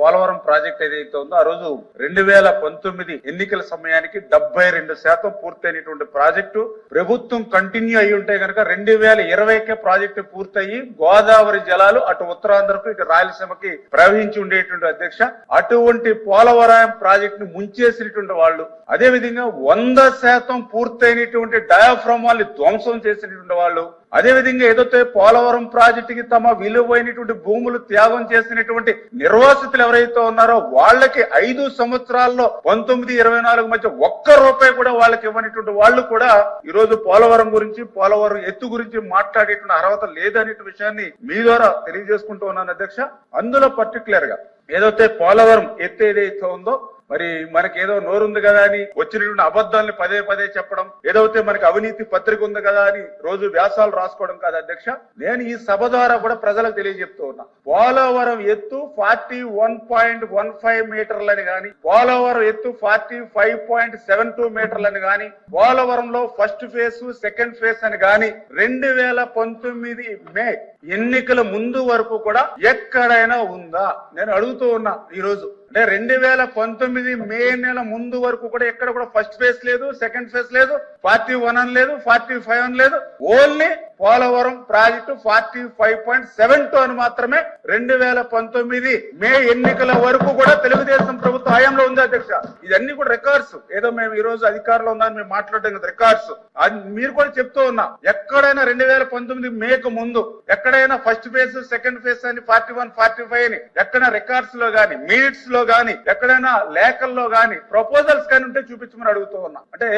Polavaram project ఏదైతే ఉందో ఆ రోజు 2019 ఎన్నికల సమయానికి 72% పూర్తయినటువంటి ప్రాజెక్టు ప్రభుత్వం కంటిన్యూ అయి ఉంటే కనుక 2020కే ప్రాజెక్టు పూర్తయి గోదావరి జలాలు అటు ఉత్తరాంధ్రకు ఇటు రాయలసీమకి ప్రవహించి ఉండేటువంటి అధ్యక్ష. అటువంటి పోలవరం ప్రాజెక్ట్ ను ముంచేసినటువంటి వాళ్ళు, అదే విధంగా 100% పూర్తయినటువంటి డయాఫ్రమ్ వాళ్ళని ధ్వంసం చేసినటువంటి వాళ్ళు, అదే విధంగా ఏదైతే పోలవరం ప్రాజెక్టుకి తమ విలువైనటువంటి భూములు త్యాగం చేసినటువంటి నిర్వాసితులు ఎవరైతే ఉన్నారో వాళ్ళకి 5 సంవత్సరాల్లో 19-24 మధ్య ఒక్క రూపాయి కూడా వాళ్ళకి ఇవ్వనటువంటి వాళ్ళు కూడా ఈ రోజు పోలవరం గురించి, పోలవరం ఎత్తు గురించి మాట్లాడేటువంటి అర్హత లేదనే విషయాన్ని మీ ద్వారా తెలియజేసుకుంటూ ఉన్నాను అధ్యక్ష. అందులో పర్టికులర్ గా ఏదైతే పోలవరం ఎత్తు ఏదైతే ఉందో మరి మనకి ఏదో నోరుంది కదా అని వచ్చినటువంటి అబద్ధాలని పదే పదే చెప్పడం, ఏదైతే మనకి అవినీతి పత్రిక ఉంది కదా అని రోజు వ్యాసాలు రాసుకోవడం కాదు అధ్యక్ష. నేను ఈ సభ ద్వారా కూడా ప్రజలకు తెలియజెప్తూ ఉన్నా, పోలవరం ఎత్తు 41.15 మీటర్లని గాని, పోలవరం ఎత్తు 45.72 మీటర్లని గాని, పోలవరంలో ఫస్ట్ ఫేజ్ సెకండ్ ఫేజ్ అని గాని 2019 మే ఎన్నికల ముందు వరకు కూడా ఎక్కడైనా ఉందా నేను అడుగుతూ ఉన్నా. ఈ రోజు అంటే 2019 మే నెల ముందు వరకు కూడా ఎక్కడ కూడా ఫస్ట్ ఫేజ్ లేదు, సెకండ్ ఫేజ్ లేదు, 41 అని లేదు, 45 అని లేదు. ఓన్లీ పోలవరం ప్రాజెక్టు 45.72 అని మాత్రమే 2019 మే ఎన్నికల వరకు కూడా తెలుగుదేశం ప్రభుత్వ హయాంలో ఉంది అధ్యక్ష. ఇదన్నీ కూడా రికార్డ్స్. ఏదో మేము ఈ రోజు అధికారంలో ఉందని మేము మాట్లాడడం కదా, రికార్డ్స్. అది మీరు కూడా చెప్తూ ఉన్నా, ఎక్కడైనా 2019 మేకు ముందు ఎక్కడైనా ఫస్ట్ ఫేజ్ సెకండ్ ఫేజ్ అని 41, 45 అని ఎక్కడ రికార్డ్స్ లో గాని, మినిట్స్ లో గాని, ఎక్కడైనా లేఖల్లో గాని, ప్రపోజల్స్ గాని ఉంటే చూపించమని అడుగుతూ ఉన్నా. అంటే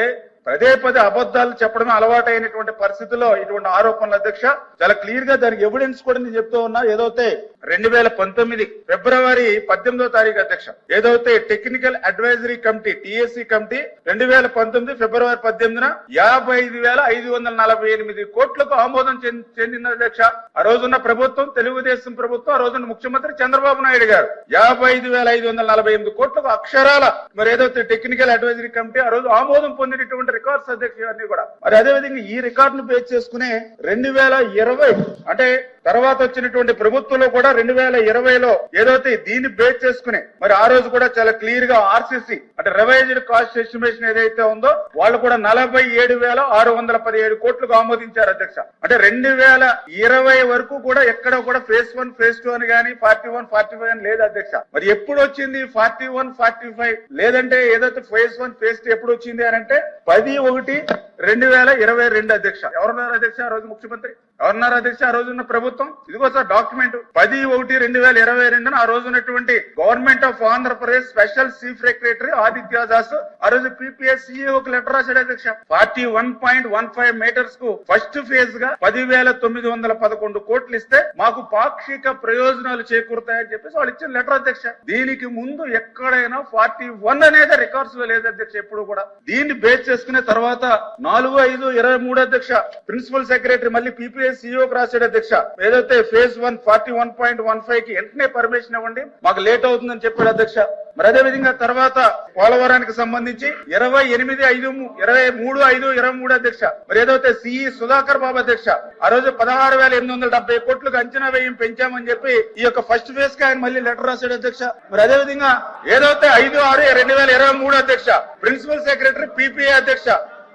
పదే పదే అబద్ధాలు చెప్పడమే అలవాటు అయినటువంటి పరిస్థితుల్లో ఇటువంటి ఆరోపణలు అధ్యక్ష. చాలా క్లియర్ గా దానికి ఎవిడెన్స్ కూడా నేను చెప్తూ ఉన్నా. ఏదైతే 2019 ఫిబ్రవరి 18వ తారీఖు అధ్యక్ష, ఏదైతే technical advisory committee TSC committee 2019 ఫిబ్రవరి 18న 55,548 కోట్లకు ఆమోదం చెందింది అధ్యక్ష. ఆ రోజున్న ప్రభుత్వం తెలుగుదేశం ప్రభుత్వం, ఆ రోజున్న ముఖ్యమంత్రి చంద్రబాబు నాయుడు గారు 55,548 కోట్లకు అక్షరాల మరి ఏదైతే టెక్నికల్ అడ్వైజరీ కమిటీ ఆ రోజు ఆమోదం పొందినటువంటి రికార్డ్స్ అధ్యక్ష అన్ని కూడా. మరి అదే విధంగా ఈ రికార్డును బేస్ చేసుకునే 2020 అంటే తర్వాత వచ్చినటువంటి ప్రభుత్వంలో కూడా 2020లో ఏదైతే దీన్ని బేస్ చేసుకునే మరి ఆ రోజు కూడా చాలా క్లియర్ గా ఆర్సీసీ అంటే రివైజ్డ్ కాస్ట్ ఎస్టిమేషన్ ఏదైతే ఉందో వాళ్ళు కూడా 47,617 కోట్లకు ఆమోదించారు అధ్యక్ష. అంటే 2020 వరకు కూడా ఎక్కడ కూడా ఫేజ్ 1 ఫేజ్ 2 అని గానీ 41, 45 అని లేదు అధ్యక్ష. మరి ఎప్పుడు వచ్చింది 41, 45 లేదంటే ఏదైతే ఫేజ్ 1 ఫేజ్ 2 ఎప్పుడు వచ్చింది అని అంటే 10/1/2022 అధ్యక్ష. ఎవరున్నారు అధ్యక్ష ఆ రోజు ముఖ్యమంత్రి? ఎవరున్నారు అధ్యక్ష ఆ రోజున్న ప్రభుత్వం? ఇదిగో సార్ డాక్యుమెంట్ 10/1/2022 ఆ రోజు ఉన్నటువంటి government of Andhra Pradesh special chief secretary Aditya Das ఆ రోజు పీపీఎస్ సిఇఓకి లెటర్ రాశాడు అధ్యక్ష. 41.15 మీటర్స్ కు ఫస్ట్ ఫేజ్ గా 10,911 కోట్లు ఇస్తే మాకు పాక్షిక ప్రయోజనాలు చేకూరుతాయని చెప్పేసి వాళ్ళు ఇచ్చిన లెటర్ అధ్యక్ష. దీనికి ముందు ఎక్కడైనా 41 అనేది రికార్డ్స్ లో లేదు అధ్యక్ష ఎప్పుడు కూడా. దీన్ని బేస్ చేసుకునే తర్వాత 4/5/23 అధ్యక్ష ప్రిన్సిపల్ సెక్రటరీ మళ్ళీ పీపీఎస్ సిఇఓకి రాశాడు అధ్యక్ష. ఏదైతే ఫేజ్ 1 41.15 కి వెంటనే పర్మిషన్ ఇవ్వండి, మాకు లేట్ అవుతుందని చెప్పాడు అధ్యక్ష. మరి అదే విధంగా తర్వాత పోలవరానికి సంబంధించి 23/5/23 అధ్యక్ష మరి ఏదైతే సిఈ సుధాకర్ బాబు అధ్యక్ష ఆ రోజు 16,870 కోట్లకు అంచనా వ్యయం పెంచామని చెప్పి ఈ యొక్క ఫస్ట్ ఫేజ్ కి ఆయన మళ్ళీ లెటర్ రాశాడు అధ్యక్ష. మరి అదే విధంగా ఏదైతే 5/6/2023 అధ్యక్ష ప్రిన్సిపల్ సెక్రటరీ పీపీఏ అధ్యక్ష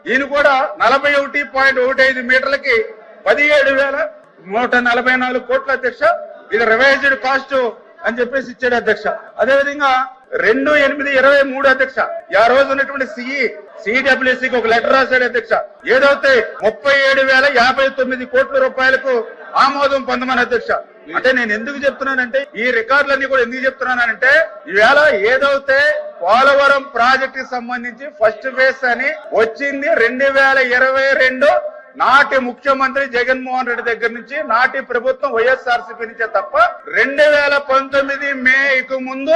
ఈయన కూడా 41.15 మీటర్లకి 17,144 కోట్ల అధ్యక్ష. ఇది రివైజ్డ్ కాస్ట్ అని చెప్పేసి ఇచ్చాడు అధ్యక్ష. అదే విధంగా 2/8/23 అధ్యక్ష ఆ రోజు ఉన్నటువంటి సిడబ్ల్యూసీకి ఒక లెటర్ రాశాడు అధ్యక్ష. ఏదైతే 37,059 కోట్ల రూపాయలకు ఆమోదం పొందమని అధ్యక్ష. అంటే నేను ఎందుకు చెప్తున్నానంటే ఈ రికార్డులన్నీ కూడా ఎందుకు చెప్తున్నానంటే ఈవేళ ఏదైతే పోలవరం ప్రాజెక్ట్ కి సంబంధించి ఫస్ట్ ఫేజ్ అని వచ్చింది 2022 నాటి ముఖ్యమంత్రి జగన్మోహన్ రెడ్డి దగ్గర నుంచి నాటి ప్రభుత్వం వైఎస్ఆర్సీపీ నుంచే తప్ప 2019 మేకు ముందు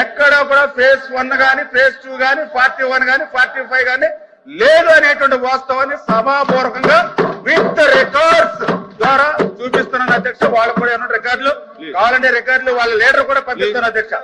ఎక్కడ కూడా ఫేజ్ 1 గాని ఫేజ్ 2 గాని 41 గాని 45 గాని లేదు అనేటువంటి వాస్తవాన్ని సభాపూర్వకంగా విత్ రికార్డ్స్ ద్వారా చూపిస్తున్నాను అధ్యక్ష. వాళ్ళు కూడా ఏమన్నా రికార్డులు కావాలంటే రికార్డులు వాళ్ళ లీడర్ కూడా పంపిస్తున్నారు అధ్యక్ష.